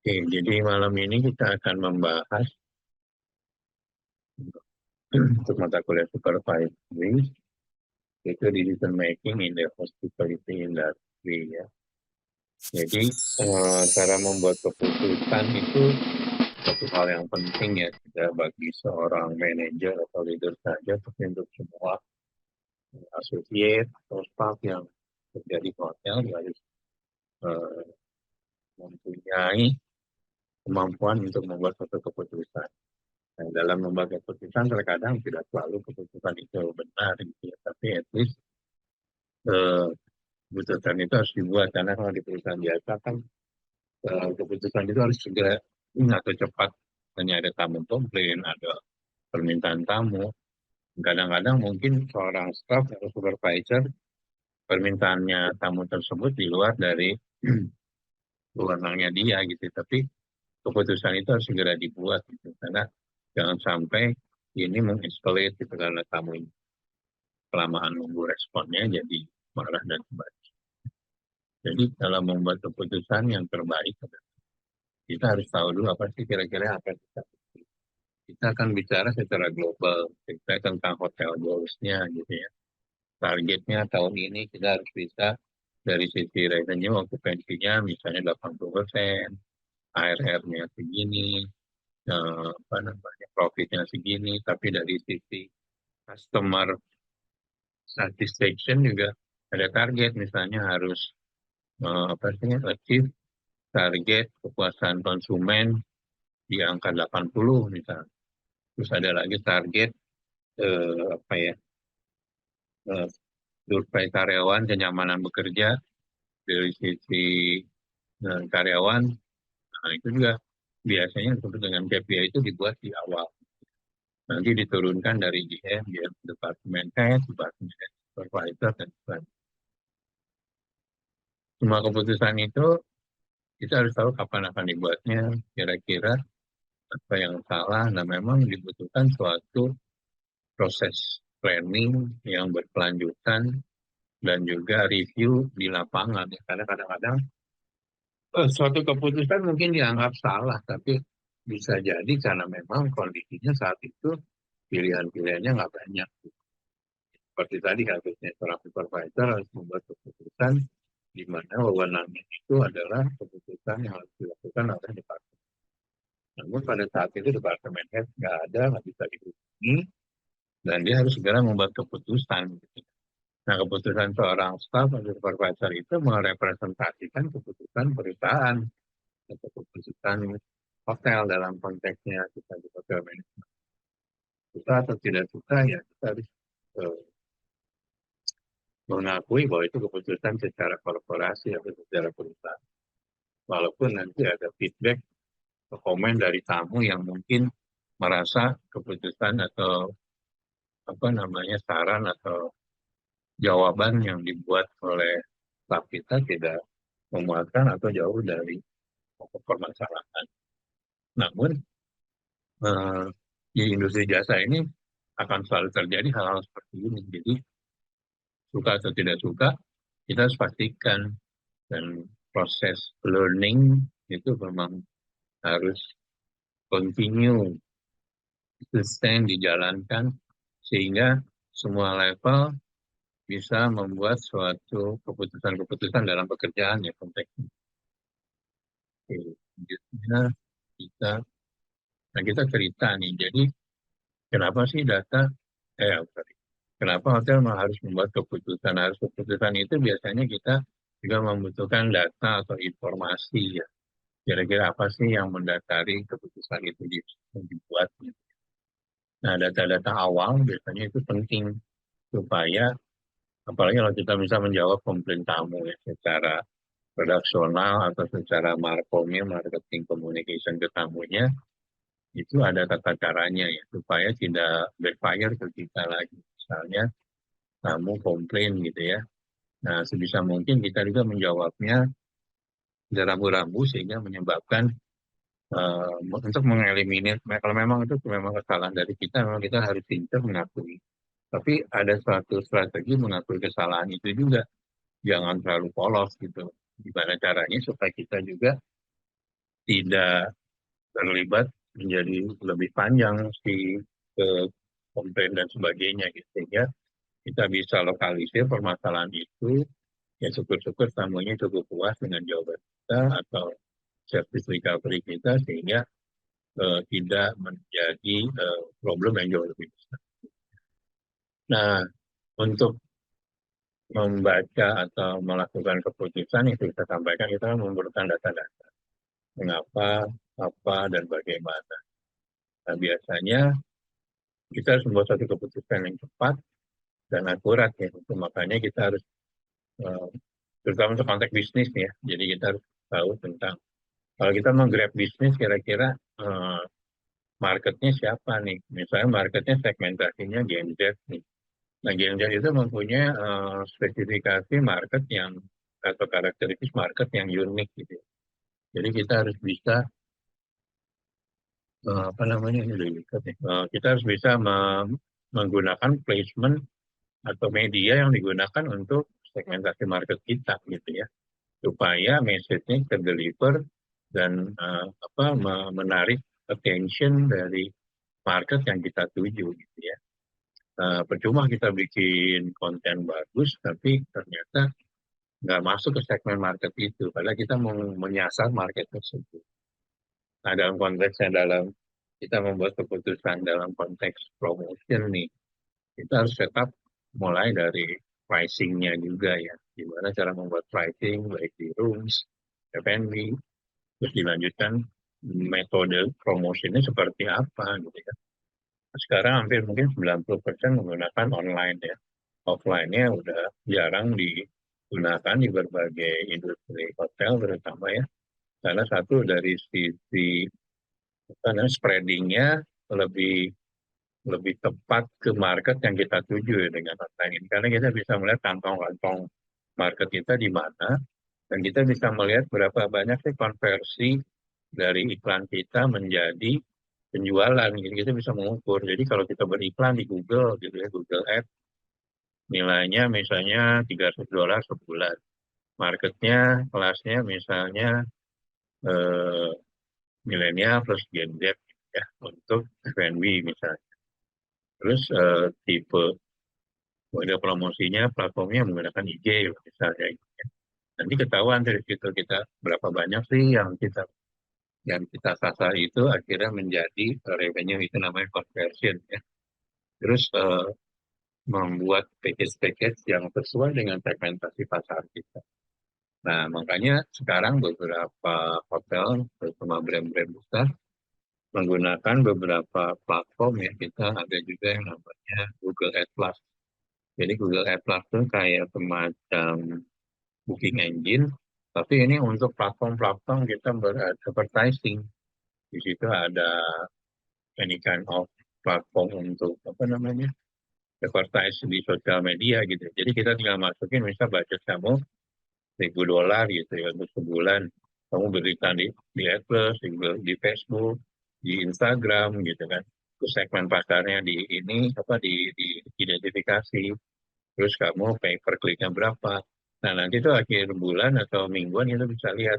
Oke, jadi malam ini kita akan membahas untuk mata kuliah supervisory, itu decision making in the hospitality industry ya. Jadi cara membuat keputusan itu satu hal yang penting ya, tidak bagi seorang manajer atau leader saja, tapi untuk semua associate atau staff yang kerja di hotel harus eh, mempunyai kemampuan untuk membuat suatu keputusan. Nah, dalam membuat keputusan terkadang tidak selalu keputusan itu benar, gitu ya. Tapi at least eh, keputusan itu harus dibuat, karena kalau di perusahaan biasa kan keputusan itu harus segera atau cepat. Hanya ada tamu komplain, ada permintaan tamu. Kadang-kadang mungkin seorang staff atau supervisor permintaannya tamu tersebut di luar dari wewenangnya dia gitu. Tapi keputusan itu harus segera dibuat gitu, karena jangan sampai ini mengeskalate gitu, karena tamu kelamaan nunggu responnya jadi marah dan sebagainya. Jadi dalam membuat keputusan yang terbaik, kita harus tahu dulu apa sih kira-kira apa yang kita akan bicara secara global, kita tentang hotel goals-nya gitu ya. Targetnya tahun ini kita harus bisa dari sisi revenue occupancy-nya misalnya 80%, ARR-nya segini, apa namanya, profitnya segini, tapi dari sisi customer satisfaction juga ada target, misalnya harus apa sih, achieve target kepuasan konsumen di angka 80 misalnya. Terus ada lagi target apa ya, eh, survei karyawan kenyamanan bekerja dari sisi karyawan. Nah, itu juga biasanya disebut dengan KPI itu dibuat di awal. Nanti diturunkan dari GM, GM Departemen Head, Departemen Head Supervisor, dan sebagainya. Semua keputusan itu kita harus tahu kapan akan dibuatnya, kira-kira apa yang salah. Nah, memang dibutuhkan suatu proses planning yang berkelanjutan dan juga review di lapangan. Karena kadang-kadang suatu keputusan mungkin dianggap salah, tapi bisa jadi karena memang kondisinya saat itu pilihan-pilihannya nggak banyak. Seperti tadi harusnya seorang supervisor harus membuat keputusan di mana wewenangnya itu adalah keputusan yang harus dilakukan oleh departemen. Namun pada saat itu departemen head nggak ada, nggak bisa dihubungi, dan dia harus segera membuat keputusan. Nah, keputusan seorang staff atau supervisor itu merepresentasikan keputusan perusahaan atau keputusan hotel dalam konteksnya kita di hotel manajemen. Suka atau tidak suka ya kita harus eh, mengakui bahwa itu keputusan secara korporasi atau secara perusahaan. Walaupun nanti ada feedback atau komen dari tamu yang mungkin merasa keputusan atau apa namanya saran atau jawaban yang dibuat oleh staff kita tidak memuaskan atau jauh dari pokok permasalahan. Namun eh, di industri jasa ini akan selalu terjadi hal-hal seperti ini. Jadi suka atau tidak suka, kita harus pastikan, dan proses learning itu memang harus continue, sustain, dijalankan, sehingga semua level bisa membuat suatu keputusan-keputusan dalam pekerjaan ya konteksnya. Selanjutnya kita, nah kita cerita nih, jadi kenapa sih sorry, kenapa hotel harus membuat keputusan? Harus keputusan itu biasanya kita juga membutuhkan data atau informasi ya. Kira-kira apa sih yang mendasari keputusan itu dibuat? Nah, data-data awal biasanya itu penting supaya, apalagi kalau kita bisa menjawab komplain tamu ya, secara redaksional atau secara markomnya, marketing communication ke tamunya, itu ada tata caranya ya, supaya tidak backfire ke kita lagi. Misalnya tamu komplain gitu ya. Nah, sebisa mungkin kita juga menjawabnya rambu-rambu sehingga menyebabkan untuk mengeliminir, kalau memang itu memang kesalahan dari kita, memang kita harus pintar mengakui. Tapi ada suatu strategi mengakui kesalahan itu juga, jangan terlalu polos gitu. Gimana caranya supaya kita juga tidak terlibat menjadi lebih panjang si komplain dan sebagainya gitu. Sehingga kita bisa lokalisir permasalahan itu, ya syukur-syukur tamunya cukup puas dengan jawaban kita atau service recovery kita, sehingga tidak menjadi problem yang jauh lebih besar. Nah, untuk membaca atau melakukan keputusan yang kita sampaikan, kita memerlukan data-data. Mengapa, apa, dan bagaimana. Nah, biasanya kita harus membuat satu keputusan yang cepat dan akurat ya. Makanya kita harus, terutama untuk konteks bisnis ya, jadi kita harus tahu tentang, kalau kita meng-grab bisnis, kira-kira marketnya siapa nih? Misalnya marketnya segmentasinya Gen Z nih. Nah, Gen Z itu mempunyai spesifikasi market yang, atau karakteristik market yang unik gitu. Jadi kita harus bisa apa namanya ini lebih dekat ya. Kita harus bisa menggunakan placement atau media yang digunakan untuk segmentasi market kita gitu ya, supaya message-nya ter-deliver dan menarik attention dari market yang kita tuju gitu ya. Percuma kita bikin konten bagus tapi ternyata nggak masuk ke segmen market itu, padahal kita mau menyasar market tersebut. Nah, dalam konteksnya, dalam kita membuat keputusan dalam konteks promotion nih, kita harus setup mulai dari pricing-nya juga ya. Gimana cara membuat pricing, baik di rooms, F&B, terus dilanjutkan metode promosinya seperti apa gitu ya. Sekarang hampir mungkin 90% menggunakan online ya. Offline-nya udah jarang digunakan di berbagai industri hotel terutama ya. Karena satu dari sisi spreading-nya lebih lebih tepat ke market yang kita tuju ya dengan online ini. Karena kita bisa melihat kantong-kantong market kita di mana, dan kita bisa melihat berapa banyak sih konversi dari iklan kita menjadi penjualan. Gitu. Kita bisa mengukur. Jadi kalau kita beriklan di Google, gitu ya, Google Ads, nilainya misalnya $300 sebulan. Marketnya, kelasnya misalnya milenial plus Gen Z ya, untuk F&B misalnya. Terus tipe mode promosinya, platformnya menggunakan IG misalnya. Nanti ketahuan dari situ kita berapa banyak sih yang kita sasar itu akhirnya menjadi revenue, itu namanya conversion ya. Terus membuat package-package yang sesuai dengan segmentasi pasar kita. Nah, makanya sekarang beberapa hotel, terutama brand-brand besar, menggunakan beberapa platform ya. Kita ada juga yang namanya Google Ads Plus. Jadi Google Ads Plus itu kayak semacam booking engine, tapi ini untuk platform-platform kita beradvertising. Di situ ada any kind of platform untuk apa namanya, advertise di sosial media gitu. Jadi kita tinggal masukin, misal budget kamu $1.000 gitu ya untuk sebulan. Kamu berikan di AdPlus, di Facebook, di Instagram gitu kan. Terus segmen pasarnya di ini apa di identifikasi. Terus kamu pay per kliknya berapa. Nah, nanti itu akhir bulan atau mingguan itu bisa lihat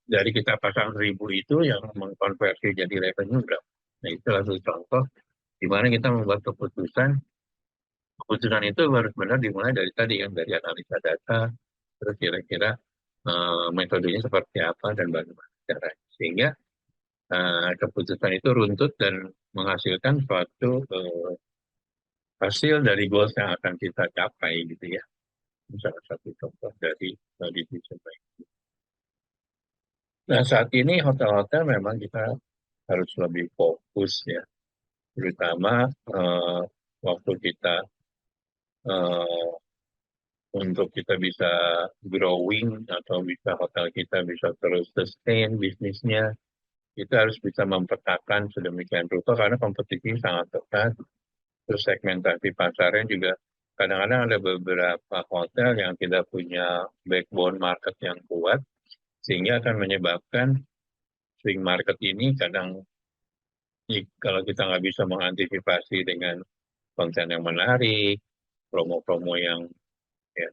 dari kita pasang 1.000 itu yang mengkonversi jadi revenue berapa. Nah, itu satu contoh di mana kita membuat keputusan. Keputusan itu harus benar dimulai dari tadi yang dari analisa data, terus kira-kira metodenya seperti apa dan bagaimana caranya. Sehingga keputusan itu runtut dan menghasilkan suatu hasil dari goals yang akan kita capai gitu ya. Salah satu contoh dari decision making. Nah, saat ini hotel-hotel memang kita harus lebih fokus ya, terutama waktu kita untuk kita bisa growing atau bisa hotel kita bisa terus sustain bisnisnya, kita harus bisa mempetakan sedemikian rupa karena kompetisi sangat ketat. Terus segmentasi pasarnya juga kadang-kadang ada beberapa hotel yang tidak punya backbone market yang kuat, sehingga akan menyebabkan swing market ini kadang kalau kita nggak bisa mengantisipasi dengan konten yang menarik, promo-promo yang ya,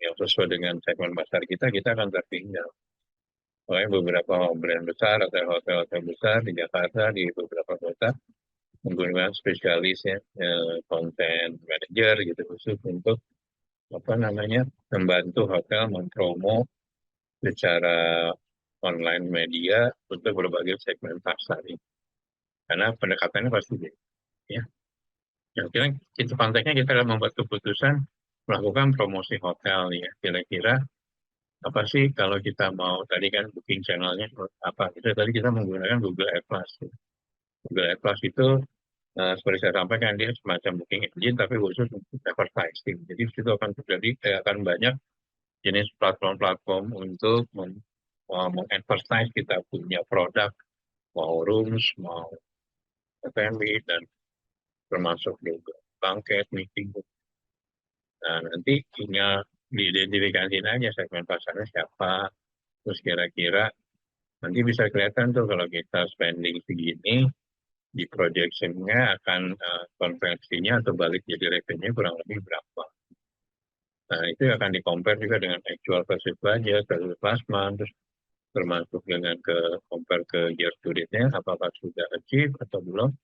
yang sesuai dengan segmen pasar kita akan tertinggal. Pokoknya beberapa brand besar atau hotel-hotel besar di Jakarta, di beberapa kota, menggunakan spesialis ya, content manager gitu khusus untuk apa namanya membantu hotel mempromo secara online media untuk berbagai segmen pasar ini. Karena pendekatannya pasti beda. Ya. Yang kira kita konteksnya kita akan membuat keputusan melakukan promosi hotel ya. Kira-kira apa sih kalau kita mau tadi kan booking channelnya apa? Itu tadi kita menggunakan Google Ads. Google Ads itu seperti saya sampaikan dia semacam booking engine tapi khusus untuk advertising. Jadi di situ akan terjadi akan banyak jenis platform-platform untuk meng-advertise kita punya produk, mau rooms, mau F&B, dan termasuk juga bangket, meeting. Nah, nanti tinggal diidentifikasiin aja segmen pasarnya siapa, terus kira-kira nanti bisa kelihatan tuh kalau kita spending segini, di projection-nya akan konversinya atau balik jadi revenue kurang lebih berapa. Nah, itu akan di-compare juga dengan actual versus budget, versus last month, terus termasuk dengan compare ke year to date-nya, apakah sudah achieve atau belum,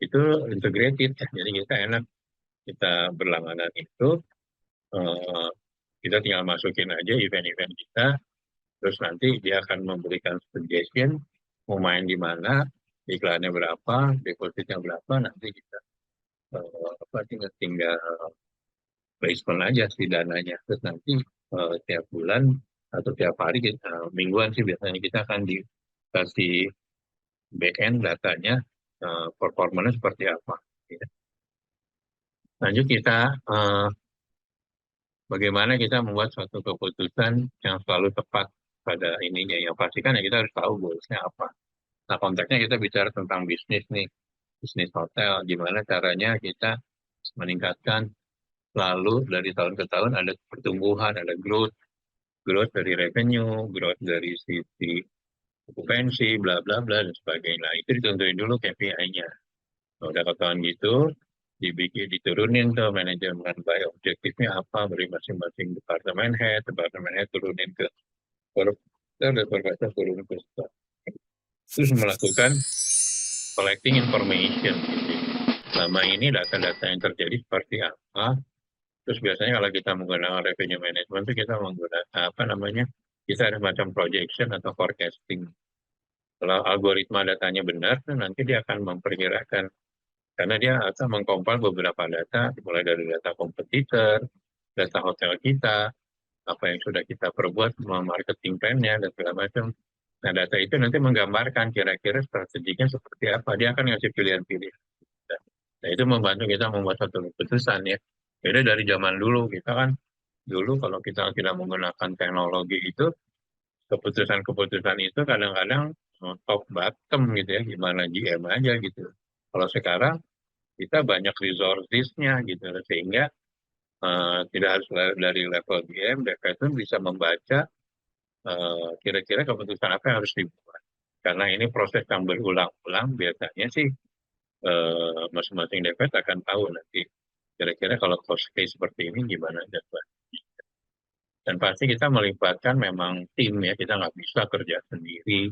itu integrated. Jadi kita enak, kita berlangganan itu, eh, kita tinggal masukin aja event-event kita, terus nanti dia akan memberikan suggestion, mau main di mana, iklannya berapa, depositnya berapa, nanti kita tinggal placement aja sih dananya. Terus nanti tiap bulan atau tiap hari, mingguan sih biasanya kita akan dikasih back-end datanya, performanya seperti apa. Ya. Lanjut kita, bagaimana kita membuat suatu keputusan yang selalu tepat pada ininya. Yang pasti kan ya kita harus tahu goalsnya apa. Nah, konteksnya kita bicara tentang bisnis nih, bisnis hotel. Gimana caranya kita meningkatkan selalu dari tahun ke tahun ada pertumbuhan, ada growth, growth dari revenue, growth dari sisi okupansi, bla bla bla dan sebagainya. Nah, itu ditentuin dulu KPI-nya. Nah, udah ketahuan gitu, dibikin diturunin tuh manajemen by objektifnya apa dari masing-masing departemen head turunin ke supervisor dan supervisor turun ke staff. Terus melakukan collecting information gitu. Selama ini data-data yang terjadi seperti apa? Terus biasanya kalau kita menggunakan revenue management itu kita menggunakan apa namanya? Kita ada macam projection atau forecasting. Kalau algoritma datanya benar, nanti dia akan memperkirakan karena dia akan mengkompil beberapa data, mulai dari data kompetitor, data hotel kita, apa yang sudah kita perbuat, marketing plan-nya, dan segala macam. Nah, data itu nanti menggambarkan kira-kira strateginya seperti apa. Dia akan ngasih pilihan-pilihan. Nah, itu membantu kita membuat satu keputusan ya. Beda dari zaman dulu, kita kan dulu kalau kita tidak menggunakan teknologi itu, keputusan-keputusan itu kadang-kadang top bottom gitu ya, gimana GM aja gitu. Kalau sekarang kita banyak resources-nya gitu, sehingga tidak harus dari level GM, mereka itu bisa membaca kira-kira keputusan apa yang harus dibuat. Karena ini proses yang berulang-ulang, biasanya sih masing-masing DPS akan tahu nanti kira-kira kalau cost case seperti ini gimana jadwal. Dan pasti kita melibatkan memang tim ya, kita nggak bisa kerja sendiri,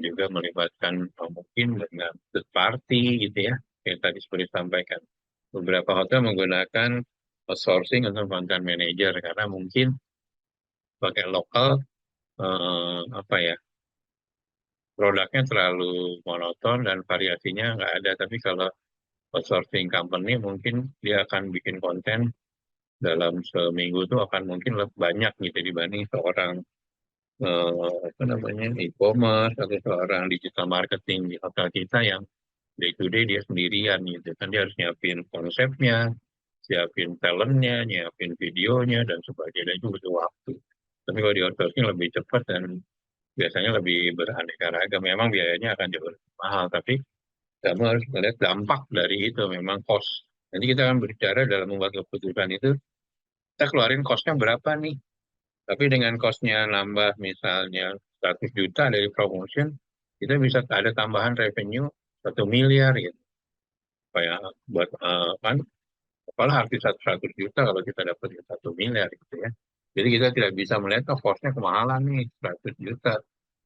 juga melibatkan mungkin dengan third party gitu ya, kayak tadi seperti disampaikan. Beberapa hotel menggunakan outsourcing untuk content manager karena mungkin pakai lokal apa ya produknya terlalu monoton dan variasinya nggak ada. Tapi kalau outsourcing company mungkin dia akan bikin konten dalam seminggu itu akan mungkin lebih banyak gitu dibanding seorang apa namanya e-commerce atau seorang digital marketing di hotel kita yang day to day dia sendirian gitu kan dia harus nyiapin konsepnya, siapin talentnya, nyiapin videonya dan sebagainya itu butuh waktu. Tapi kalau di outsourcing lebih cepat dan biasanya lebih beraneka ragam. Memang biayanya akan jauh lebih mahal, tapi kamu harus melihat dampak dari itu, memang cost. Nanti kita akan berbicara dalam membuat keputusan itu, kita keluarin costnya berapa nih. Tapi dengan costnya nambah misalnya 100 juta dari promotion, kita bisa ada tambahan revenue 1 miliar gitu. Kayak buat kan, apalah arti 100 juta kalau kita dapat 1 miliar gitu ya. Jadi kita tidak bisa melihat oh, costnya kemahalan nih 100 juta.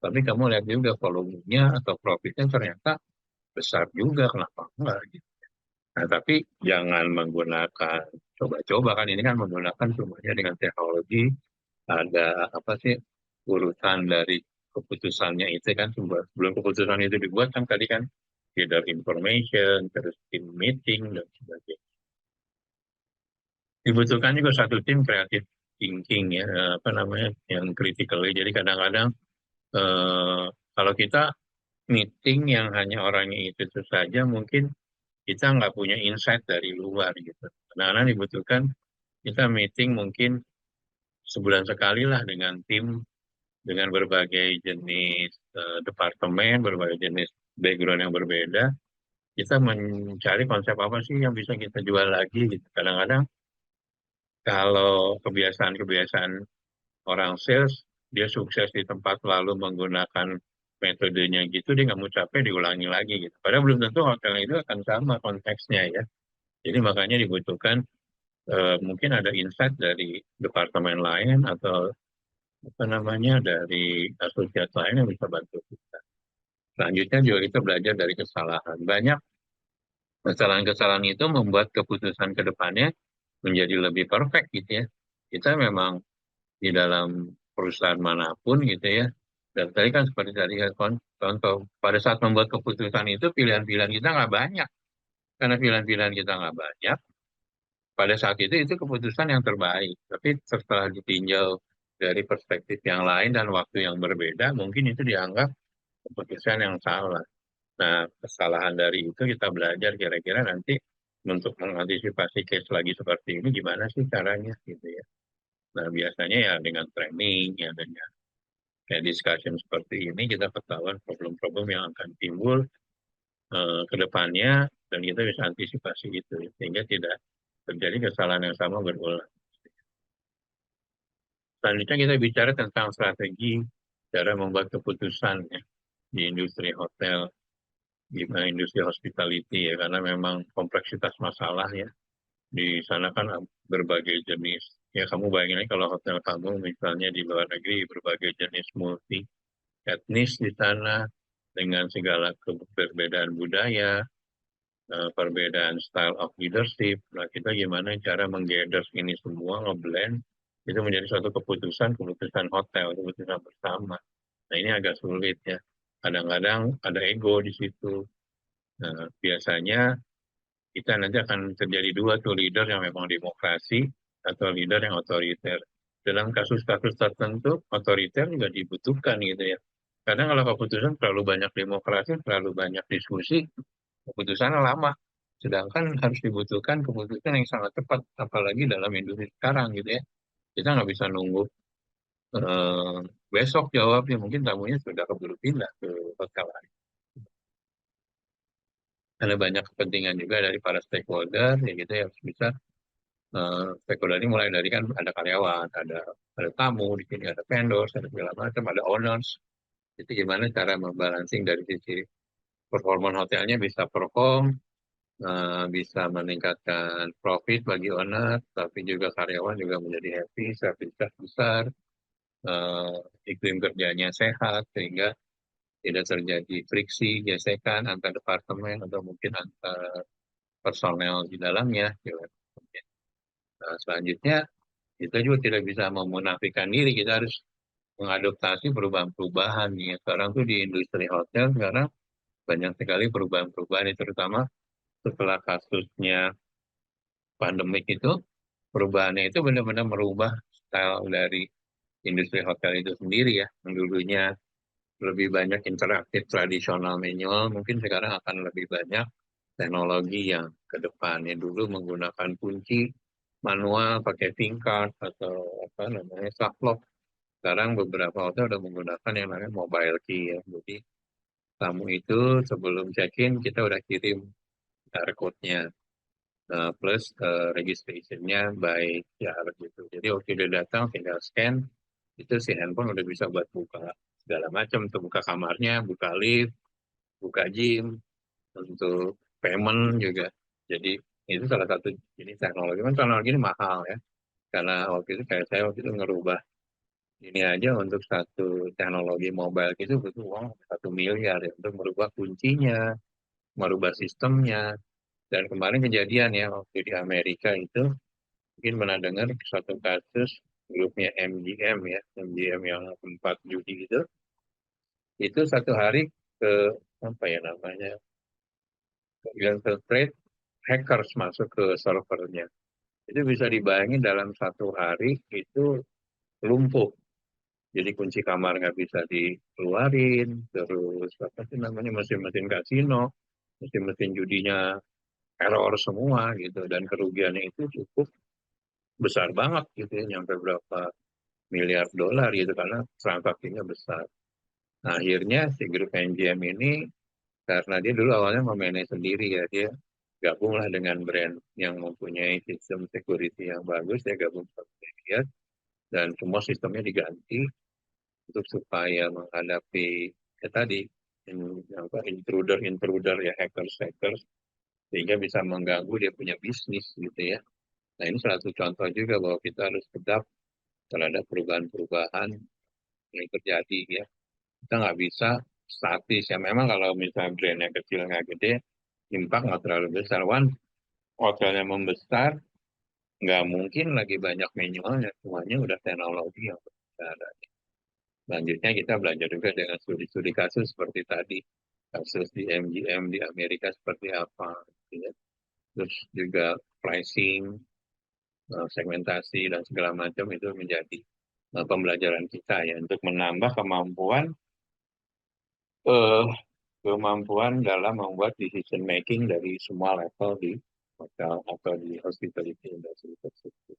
Tapi kamu lihat juga volumenya atau profitnya ternyata besar juga, kenapa enggak gitu. Nah, tapi jangan menggunakan, coba-coba kan ini kan menggunakan semuanya dengan teknologi, ada apa sih urutan dari keputusannya itu kan sebelum keputusan itu dibuat kan tadi kan gather information, terus tim meeting dan sebagainya. Dibutuhkan juga satu tim creative thinking ya, apa namanya, yang critical. Jadi kadang-kadang eh, kalau kita meeting yang hanya orangnya itu saja, mungkin kita nggak punya insight dari luar gitu. Kadang-kadang dibutuhkan kita meeting mungkin sebulan sekali lah dengan tim, dengan berbagai jenis departemen, berbagai jenis background yang berbeda. Kita mencari konsep apa sih yang bisa kita jual lagi gitu. Kadang-kadang kalau kebiasaan-kebiasaan orang sales, dia sukses di tempat lalu menggunakan metodenya gitu, dia nggak mau capek diulangi lagi gitu. Padahal belum tentu hotel itu akan sama konteksnya ya. Jadi makanya dibutuhkan mungkin ada insight dari departemen lain atau apa namanya dari asosiat lain yang bisa bantu kita. Selanjutnya juga kita belajar dari kesalahan. Banyak kesalahan-kesalahan itu membuat keputusan ke depannya menjadi lebih perfect gitu ya. Kita memang di dalam perusahaan manapun gitu ya. Dan tadi kan seperti tadi ya, contoh, pada saat membuat keputusan itu pilihan-pilihan kita nggak banyak. Karena pilihan-pilihan kita nggak banyak, pada saat itu keputusan yang terbaik. Tapi setelah ditinjau dari perspektif yang lain dan waktu yang berbeda, mungkin itu dianggap keputusan yang salah. Nah, kesalahan dari itu kita belajar kira-kira nanti untuk mengantisipasi case lagi seperti ini gimana sih caranya gitu ya. Nah, biasanya ya dengan training, ya dengan kayak discussion seperti ini kita ketahuan problem-problem yang akan timbul ke depannya dan kita bisa antisipasi itu sehingga tidak terjadi kesalahan yang sama berulang. Selanjutnya kita bicara tentang strategi cara membuat keputusan ya, di industri hotel, di industri hospitality ya, karena memang kompleksitas masalah ya. Di sana kan berbagai jenis, ya kamu bayangin aja kalau hotel kamu misalnya di luar negeri, berbagai jenis multi etnis di sana, dengan segala perbedaan budaya, perbedaan style of leadership. Nah, kita gimana cara menggather ini semua, ngeblend, itu menjadi suatu keputusan hotel, keputusan bersama. Nah, ini agak sulit ya. Kadang-kadang ada ego di situ. Nah, biasanya kita nanti akan terjadi dua tuh, leader yang memang demokrasi atau leader yang otoriter. Dalam kasus-kasus tertentu, otoriter juga dibutuhkan gitu ya. Karena kalau keputusan terlalu banyak demokrasi, terlalu banyak diskusi, keputusannya lama. Sedangkan harus dibutuhkan keputusan yang sangat cepat, apalagi dalam industri sekarang gitu ya. Kita nggak bisa nunggu eh, besok jawabnya, mungkin tamunya sudah keburu pindah ke hotel lain. Ada banyak kepentingan juga dari para stakeholder, ya gitu ya harus bisa stakeholder ini mulai dari kan ada karyawan, ada tamu di sini, ada vendors, ada segala macam, ada owners. Itu gimana cara membalancing dari sisi performa hotelnya bisa perform, bisa meningkatkan profit bagi owner, tapi juga karyawan juga menjadi happy, servis besar, eh, iklim kerjanya sehat, sehingga tidak terjadi friksi, gesekan antar departemen atau mungkin antar personel di dalamnya. Gitu. Nah, selanjutnya, kita juga tidak bisa memunafikan diri, kita harus mengadaptasi perubahan-perubahan. Ya. Sekarang tuh di industri hotel, sekarang banyak sekali perubahan-perubahan, terutama setelah kasusnya pandemik itu, perubahannya itu benar-benar merubah style dari industri hotel itu sendiri ya. Yang dulunya lebih banyak interaktif tradisional manual, mungkin sekarang akan lebih banyak teknologi yang ke depannya. Dulu menggunakan kunci manual pakai pin card atau apa namanya sublock. Sekarang beberapa hotel udah menggunakan yang namanya mobile key ya. Jadi tamu itu sebelum check-in kita udah kirim QR code-nya. Plus registration-nya by QR gitu. Jadi waktu dia datang tinggal scan, itu si handphone udah bisa buat buka segala macam, untuk buka kamarnya, buka lift, buka gym, untuk payment juga. Jadi itu salah satu jenis teknologi. Kan teknologi ini mahal ya. Karena waktu itu kayak saya waktu itu ngerubah Ini aja untuk satu teknologi mobile itu butuh uang 1 miliar ya, untuk merubah kuncinya, merubah sistemnya. Dan kemarin kejadian ya, waktu di Amerika itu, mungkin pernah dengar suatu kasus grupnya MGM ya, MGM yang tempat judi itu satu hari ke apa ya namanya, infiltrate hackers masuk ke servernya. Itu bisa dibayangin dalam satu hari itu lumpuh. Jadi kunci kamar nggak bisa dikeluarin, terus apa sih namanya, mesin-mesin kasino, mesin-mesin judinya error semua gitu, dan kerugiannya itu cukup besar banget gitu ya, nyampe berapa miliar dolar gitu karena transaksinya besar. Nah, akhirnya si grup NGM ini, karena dia dulu awalnya memanage sendiri ya, dia gabunglah dengan brand yang mempunyai sistem security yang bagus, dia gabung sama dia, dan semua sistemnya diganti untuk supaya menghadapi ya tadi intruder ya, hackers sehingga bisa mengganggu dia punya bisnis gitu ya. Nah, ini salah satu contoh juga bahwa kita harus tegap terhadap perubahan-perubahan yang terjadi ya. Kita nggak bisa statis ya. Memang kalau misalnya brandnya kecil nggak gede, impact nggak terlalu besar. Hotelnya membesar, nggak mungkin lagi banyak manualnya, semuanya udah teknologi yang besar. Selanjutnya kita belajar juga dengan studi-studi kasus seperti tadi, kasus di MGM di Amerika seperti apa, gitu ya. Terus juga pricing, segmentasi dan segala macam itu menjadi pembelajaran kita ya, untuk menambah eh, kemampuan dalam membuat decision making dari semua level di hotel atau di hospitality industry tersebut.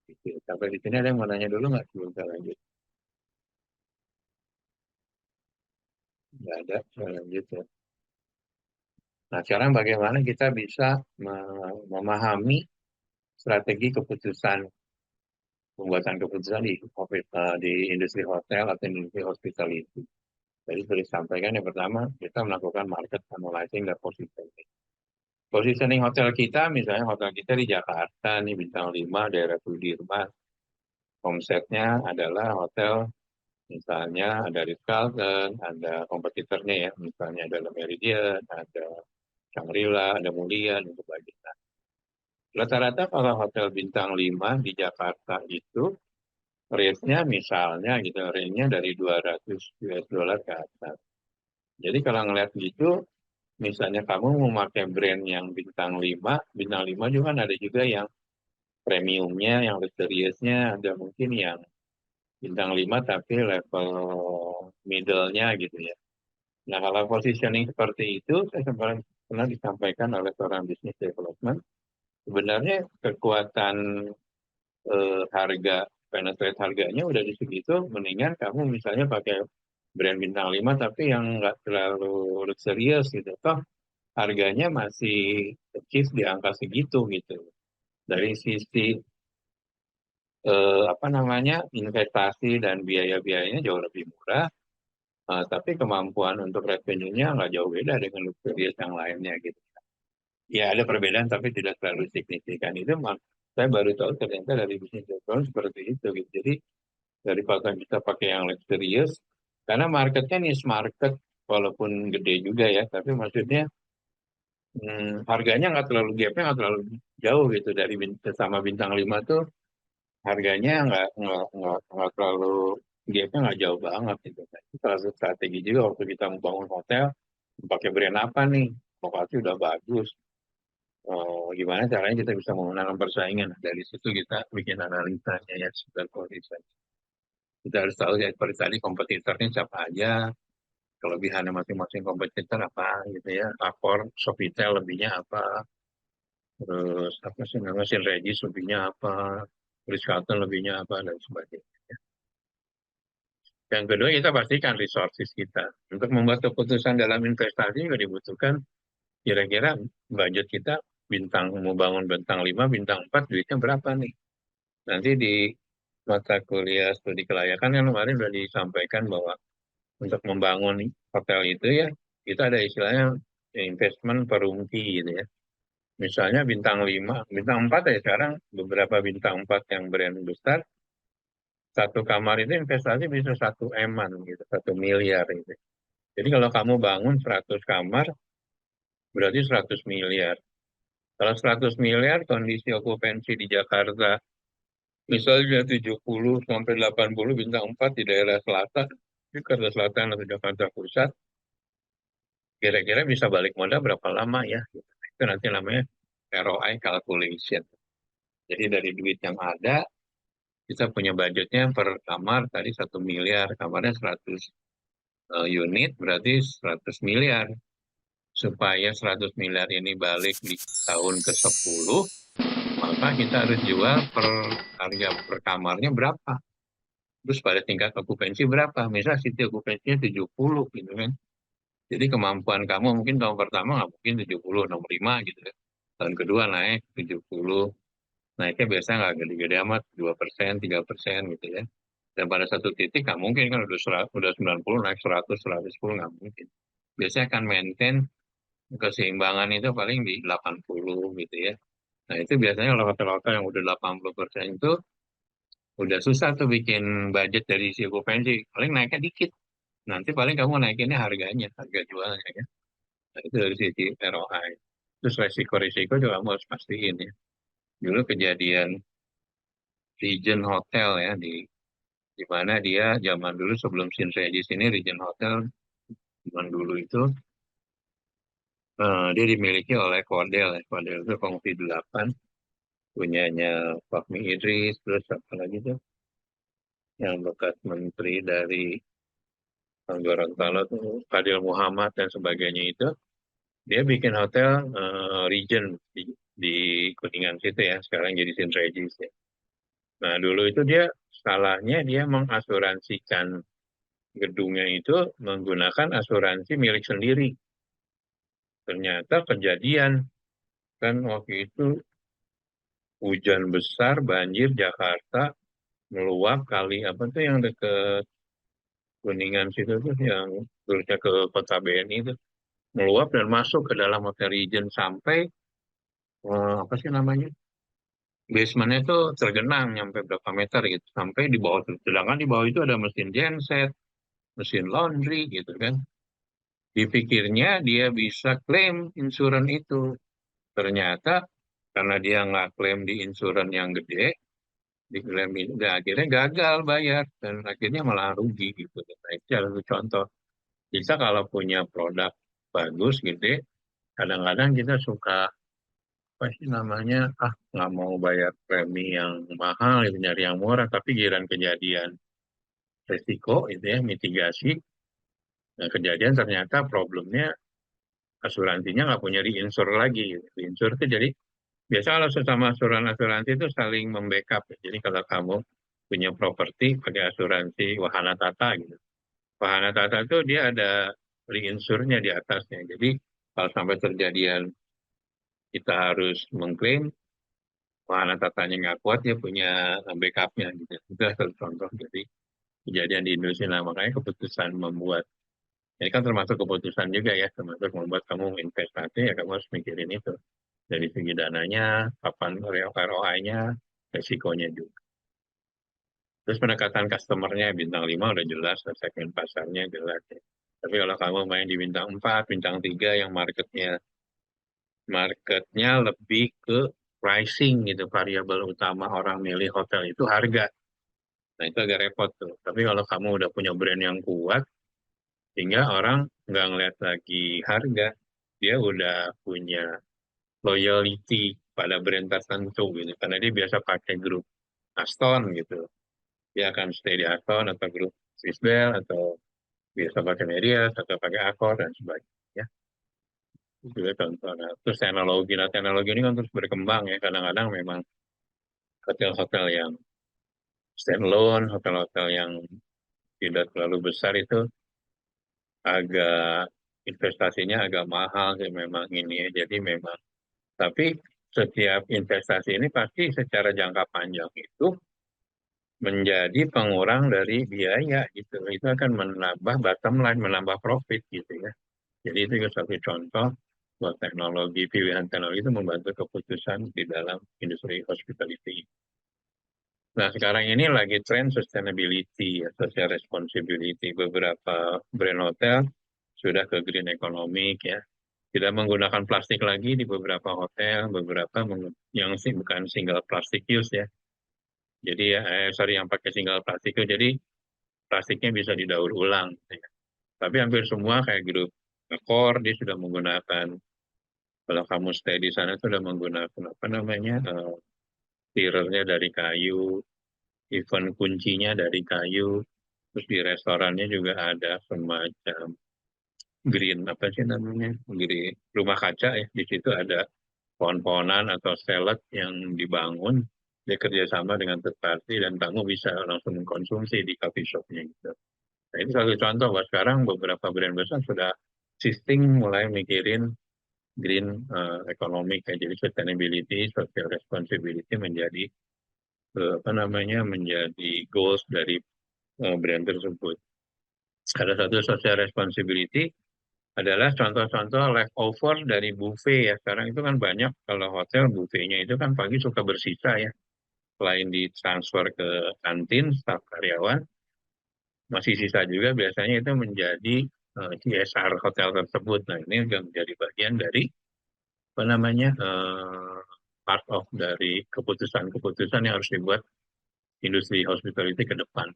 Gitu. Sampai di sini ada yang mau nanya dulu nggak sebelum saya lanjut? Nggak ada, saya lanjut ya. Nah, sekarang bagaimana kita bisa memahami strategi keputusan, pembuatan keputusan di industri hotel atau industri hospitality. Jadi sudah disampaikan yang pertama, kita melakukan market analyzing dan positioning. Positioning hotel kita, misalnya hotel kita di Jakarta, nih bintang 5, daerah Sudirman. Konsepnya adalah hotel, misalnya ada Ritz-Carlton, ada kompetitornya ya, misalnya ada Le Méridien, ada Shangri-La, ada Mulia, dan sebagainya. Rata-rata kalau hotel bintang 5 di Jakarta itu, rate-nya misalnya gitu, range-nya dari 200 US dollar ke atas. Jadi kalau ngeliat gitu, misalnya kamu mau pakai brand yang bintang 5 juga kan ada juga yang premiumnya, yang luxuriousnya, ada mungkin yang bintang 5 tapi level middle-nya gitu ya. Nah, kalau positioning seperti itu, saya pernah disampaikan oleh seorang business development, sebenarnya kekuatan harga, penetrate harganya udah di segitu, mendingan kamu misalnya pakai brand bintang 5 tapi yang nggak terlalu luxurious gitu. Toh harganya masih kecil di angka segitu gitu. Dari sisi apa namanya, investasi dan biaya-biayanya jauh lebih murah, tapi kemampuan untuk revenue-nya nggak jauh beda dengan luxurious yang lainnya gitu. Ya ada perbedaan tapi tidak terlalu signifikan. Itu saya baru tahu ternyata dari bisnis background seperti itu gitu. Jadi daripada kita pakai yang luxurious, karena marketnya niche market, walaupun gede juga ya, tapi maksudnya harganya nggak terlalu, gapnya nggak terlalu jauh gitu dari sama bintang 5 tuh, harganya nggak terlalu, gapnya nggak jauh banget gitu. Nah, itu salah satu strategi juga waktu kita membangun hotel, pakai brand apa nih, lokasi udah bagus. Gimana caranya kita bisa memenangkan persaingan? Dari situ kita bikin analisanya ya, sekitar kondisi. Kita harus tahu ya seperti tadi kompetitornya siapa aja, kelebihannya masing-masing kompetitor apa gitu ya, Accor, Sofitel lebihnya apa, terus apa sih namanya, Sin Regis lebihnya apa, Ritz Carlton lebihnya apa, dan sebagainya. Yang kedua, kita pastikan resources kita. Untuk membuat keputusan dalam investasi juga dibutuhkan kira-kira budget kita, mau bangun bintang 5, bintang 4, duitnya berapa nih? Nanti di mata kuliah studi kelayakan yang kemarin sudah disampaikan bahwa untuk membangun hotel itu ya, kita ada istilahnya investment per roomkey gitu ya. Misalnya bintang 5, bintang 4 ya sekarang, beberapa bintang 4 yang brand besar, satu kamar itu investasi bisa 1 M-an gitu, 1 miliar gitu. Jadi kalau kamu bangun 100 kamar, berarti 100 miliar. Kalau 100 miliar, kondisi okupansi di Jakarta, misalnya 70 sampai 80 bintang 4 di daerah selatan, Jakarta Selatan atau Jakarta Pusat, kira-kira bisa balik modal berapa lama ya? Itu nanti namanya ROI calculation. Jadi dari duit yang ada, kita punya budgetnya per kamar tadi 1 miliar, kamarnya 100 unit, berarti 100 miliar. Supaya 100 miliar ini balik di tahun ke-10, maka kita harus jual harga per kamarnya berapa. Terus pada tingkat okupansi berapa. Misal city okupansinya 70 gitu kan. Jadi kemampuan kamu mungkin tahun pertama nggak mungkin 70, 65 gitu ya. Tahun kedua naik 70. Naiknya biasanya nggak gede-gede amat, 2%, 3% gitu ya. Dan pada satu titik nggak mungkin kan udah 90 naik 100, 110 nggak mungkin. Biasanya akan maintain keseimbangan itu paling di 80 gitu ya. Nah itu biasanya kalau hotel-hotel yang udah 80% itu udah susah tuh bikin budget dari si okupansi. Paling naiknya dikit. Nanti paling kamu naikinnya harganya, harga jualnya ya. Nah itu dari sisi ROI. Terus resiko-resiko juga kamu harus pastiin ya. Dulu kejadian Regent Hotel ya di mana dia zaman dulu sebelum Shin sini Regent Hotel zaman dulu itu dia dimiliki oleh Kodel ya. Kodel itu Kongsi 8 punyanya Fahmi Idris, terus apa lagi tuh yang bekas menteri dari Gorontalo tuh Fadil Muhammad dan sebagainya itu dia bikin hotel Regent di Kuningan situ ya, sekarang jadi Sin Regis ya. Nah dulu itu dia salahnya dia mengasuransikan gedungnya itu menggunakan asuransi milik sendiri. Ternyata kejadian kan waktu itu hujan besar, banjir Jakarta, meluap kali apa tuh yang deket Kuningan situ tuh yang terusnya ke kota BNI itu meluap dan masuk ke dalam Hotel Regent sampai apa sih namanya basementnya itu tergenang nyampe berapa meter gitu sampai di bawah, sedangkan di bawah itu ada mesin genset, mesin laundry gitu kan. Dipikirnya dia bisa klaim insuran itu, ternyata karena dia nggak klaim di insuran yang gede, diklaim dan akhirnya gagal bayar dan akhirnya malah rugi gitu. Nah, itu salah satu contoh. Bisa kalau punya produk bagus gitu, kadang-kadang kita suka apa sih namanya nggak mau bayar premi yang mahal itu nyari yang murah tapi giliran kejadian resiko itu ya mitigasi, nah, kejadian ternyata problemnya asuransinya nggak punya reinsur lagi gitu. Reinsur itu jadi biasa kalau sesama asuransi itu saling membackup ya. Jadi kalau kamu punya properti pakai asuransi Wahana Tata gitu, Wahana Tata itu dia ada reinsurnya di atasnya, jadi kalau sampai terjadian kita harus mengklaim Wahana Tatanya nggak kuat, dia punya backupnya gitu. Itu satu contoh jadi kejadian di Indonesia. Nah, makanya keputusan membuat ini kan termasuk keputusan juga ya, termasuk membuat kamu investasi ya kamu harus mikirin itu dari segi dananya, kapan ROI-nya, resikonya juga. Terus pendekatan customer-nya bintang 5 udah jelas, segmen pasarnya jelas ya. Tapi kalau kamu main di bintang 4, bintang 3 yang marketnya lebih ke pricing gitu, variabel utama orang milih hotel itu harga. Nah itu agak repot tuh. Tapi kalau kamu udah punya brand yang kuat, sehingga orang nggak ngeliat lagi harga, dia udah punya loyalty pada brand tertentu gitu. Karena dia biasa pakai grup Aston gitu. Dia akan stay di Aston atau grup Swissbell atau biasa pakai Marriott atau pakai Accor dan sebagainya. Itu juga contoh. Nah, terus teknologi ini kan terus berkembang ya. Kadang-kadang memang hotel-hotel yang standalone, hotel-hotel yang tidak terlalu besar itu agak investasinya agak mahal sih memang ini ya. Jadi memang, tapi setiap investasi ini pasti secara jangka panjang itu menjadi pengurang dari biaya gitu. Itu akan menambah bottom line, menambah profit gitu ya. Jadi itu juga satu contoh buat teknologi, pilihan teknologi itu membantu keputusan di dalam industri hospitality. Nah, sekarang ini lagi tren sustainability, ya, social responsibility. Beberapa brand hotel sudah ke green economic ya. Tidak menggunakan plastik lagi di beberapa hotel, beberapa yang bukan single plastic use ya. Jadi ya, sorry yang pakai single plastic use. Jadi plastiknya bisa didaur ulang. Ya. Tapi hampir semua kayak grup Accor dia sudah menggunakan, kalau kamu stay di sana sudah menggunakan apa namanya, tirernya dari kayu, even kuncinya dari kayu, terus di restorannya juga ada semacam green apa sih namanya, green rumah kaca ya, di situ ada pohon-pohonan atau salad yang dibangun, dia kerjasama dengan third party dan kamu bisa langsung mengkonsumsi di coffee shopnya gitu. Nah ini satu contoh bahwa sekarang beberapa brand besar sudah shifting mulai mikirin green economic ya, jadi sustainability, social responsibility menjadi apa namanya menjadi goals dari brand tersebut. Ada satu social responsibility adalah contoh-contoh leftover dari buffet ya. Sekarang itu kan banyak kalau hotel buffetnya itu kan pagi suka bersisa ya. Selain ditransfer ke kantin, staf karyawan, masih sisa juga biasanya itu menjadi CSR hotel tersebut. Nah ini juga menjadi bagian dari apa namanya part of dari keputusan-keputusan yang harus dibuat industri hospitality ke depan.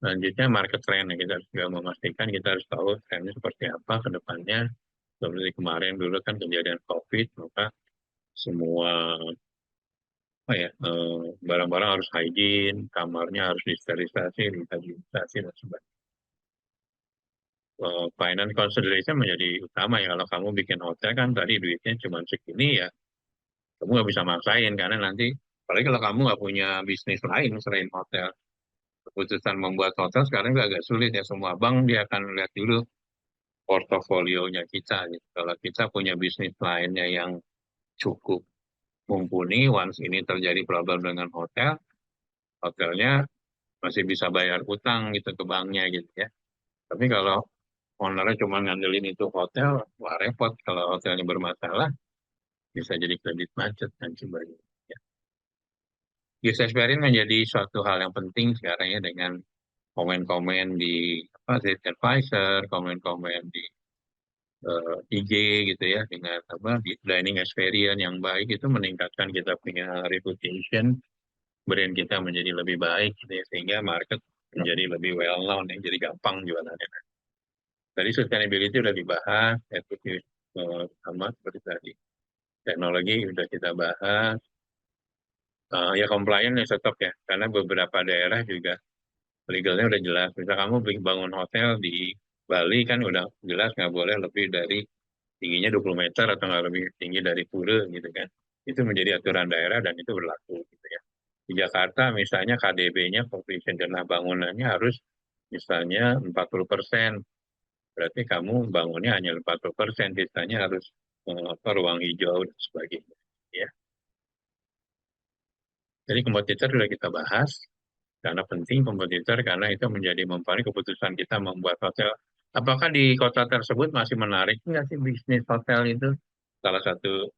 Selanjutnya market trend yang kita harus juga memastikan kita harus tahu trennya seperti apa ke depannya. Seperti kemarin dulu kan kejadian COVID, maka semua apa ya barang-barang harus hygiene, kamarnya harus disterilisasi, dihigienisi dan sebagainya. Finance consideration menjadi utama ya. Kalau kamu bikin hotel kan tadi duitnya cuma segini ya, kamu nggak bisa maksain karena nanti, apalagi kalau kamu nggak punya bisnis lain selain hotel, keputusan membuat hotel sekarang juga agak sulit ya. Semua bank dia akan lihat dulu portofolionya kita gitu. Kalau kita punya bisnis lainnya yang cukup mumpuni, once ini terjadi problem dengan hotel, hotelnya masih bisa bayar utang gitu ke banknya gitu ya. Tapi kalau ownernya cuma ngandelin itu hotel, wah repot. Kalau hotelnya bermasalah, bisa jadi kredit macet dan sebagainya. Ya. User experience menjadi suatu hal yang penting sekarang ya dengan komen-komen di apa, TripAdvisor, komen-komen di IG gitu ya, dengan apa dining experience yang baik itu meningkatkan kita punya reputation, brand kita menjadi lebih baik gitu ya, sehingga market menjadi lebih well known ya, jadi gampang jualannya. Tadi sustainability udah dibahas, equity sama seperti tadi. Teknologi udah kita bahas. Ya compliant ya tetap ya, karena beberapa daerah juga legalnya udah jelas. Misal kamu bangun hotel di Bali kan udah jelas nggak boleh lebih dari tingginya 20 meter atau nggak lebih tinggi dari pura gitu kan. Itu menjadi aturan daerah dan itu berlaku gitu ya. Di Jakarta misalnya KDB-nya, completion jumlah bangunannya harus misalnya 40%. Berarti kamu bangunnya hanya 40%, sisanya harus apa, ruang hijau dan sebagainya. Ya. Jadi kompetitor sudah kita bahas, karena penting kompetitor karena itu menjadi mempengaruhi keputusan kita membuat hotel. Apakah di kota tersebut masih menarik nggak sih bisnis hotel itu? Salah satu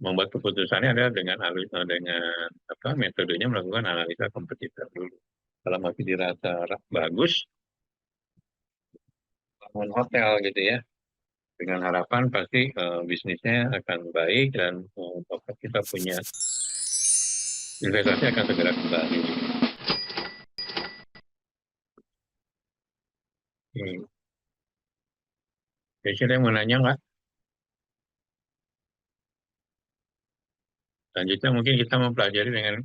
membuat keputusannya adalah dengan apa metodenya melakukan analisa kompetitor dulu. Kalau masih dirasa bagus, bangun hotel gitu ya. Dengan harapan pasti bisnisnya akan baik dan kita punya investasi akan segera kembali. Hmm. Jadi saya mau nanya nggak? Selanjutnya mungkin kita mempelajari dengan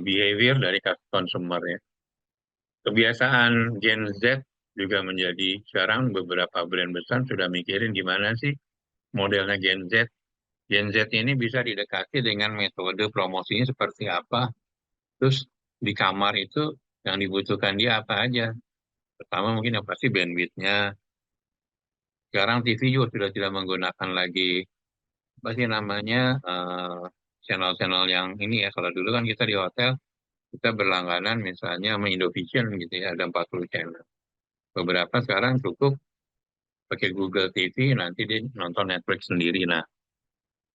behavior dari consumer ya. Kebiasaan Gen Z juga menjadi sekarang beberapa brand besar sudah mikirin gimana sih modelnya Gen Z. Gen Z ini bisa didekati dengan metode promosinya seperti apa. Terus di kamar itu yang dibutuhkan dia apa aja. Pertama mungkin yang pasti bandwidth-nya. Sekarang TV juga sudah tidak menggunakan lagi apa sih namanya channel-channel yang ini ya. Kalau dulu kan kita di hotel kita berlangganan misalnya sama Indovision gitu ya, ada 40 channel. Beberapa sekarang cukup pakai Google TV, nanti dia nonton Netflix sendiri. Nah,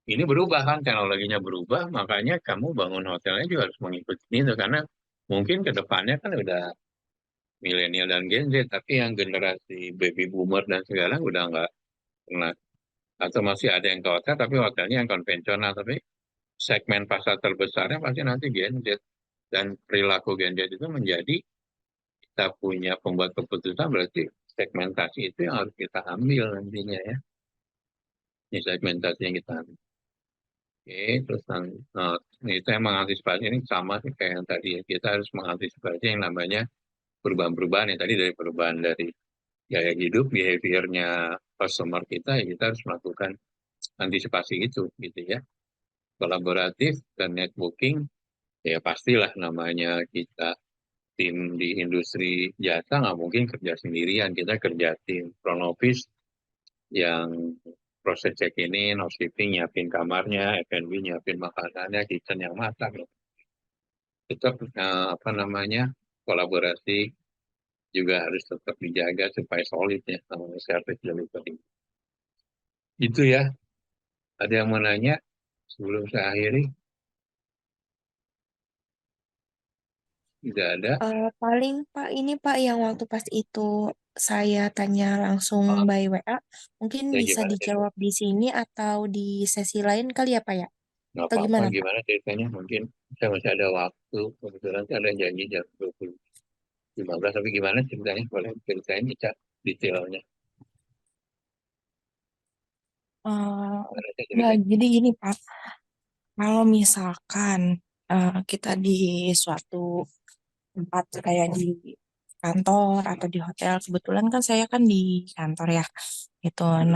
ini berubah kan, teknologinya berubah, makanya kamu bangun hotelnya juga harus mengikuti itu, karena mungkin ke depannya kan udah milenial dan Gen Z, tapi yang generasi baby boomer dan segala udah nggak pernah, atau masih ada yang ke hotel, tapi hotelnya yang konvensional, tapi segmen pasar terbesarnya pasti nanti Gen Z, dan perilaku Gen Z itu menjadi kita punya pembuat keputusan, berarti segmentasi itu yang harus kita ambil nantinya ya, ini segmentasi yang kita ambil. Oke, terus itu yang mengantisipasi ini sama sih kayak yang tadi ya. Kita harus mengantisipasi yang namanya perubahan-perubahan yang tadi, dari perubahan dari gaya hidup, behaviornya customer kita, ya kita harus melakukan antisipasi itu gitu ya. Kolaboratif dan networking, ya pastilah namanya kita tim di industri jasa nggak mungkin kerja sendirian, kita kerja tim front office yang proses check ini, housekeeping, nyiapin kamarnya, F&B, nyiapin makanannya, kitchen yang masak. Tetap apa namanya, kolaborasi juga harus tetap dijaga supaya solid ya, namanya service delivery. Itu ya, ada yang mau nanya sebelum saya akhiri? Tidak ada. Paling Pak ini Pak yang waktu pas itu saya tanya langsung Ah, by WA, mungkin ya bisa gimana ceritanya? dijawab di sini atau di sesi lain kali ya Pak ya? Nggak Atau apa-apa, gimana Pak? gimana ceritanya? Mungkin saya masih ada waktu, kebetulan saya ada janji jam 20.15, tapi gimana ceritanya? Boleh ceritain Ica, detailnya. Eh, Gimana sih nggak, ceritanya? jadi gini Pak, kalau misalkan kita di suatu tempat kayak di kantor atau di hotel, kebetulan kan saya kan di kantor ya, gitu.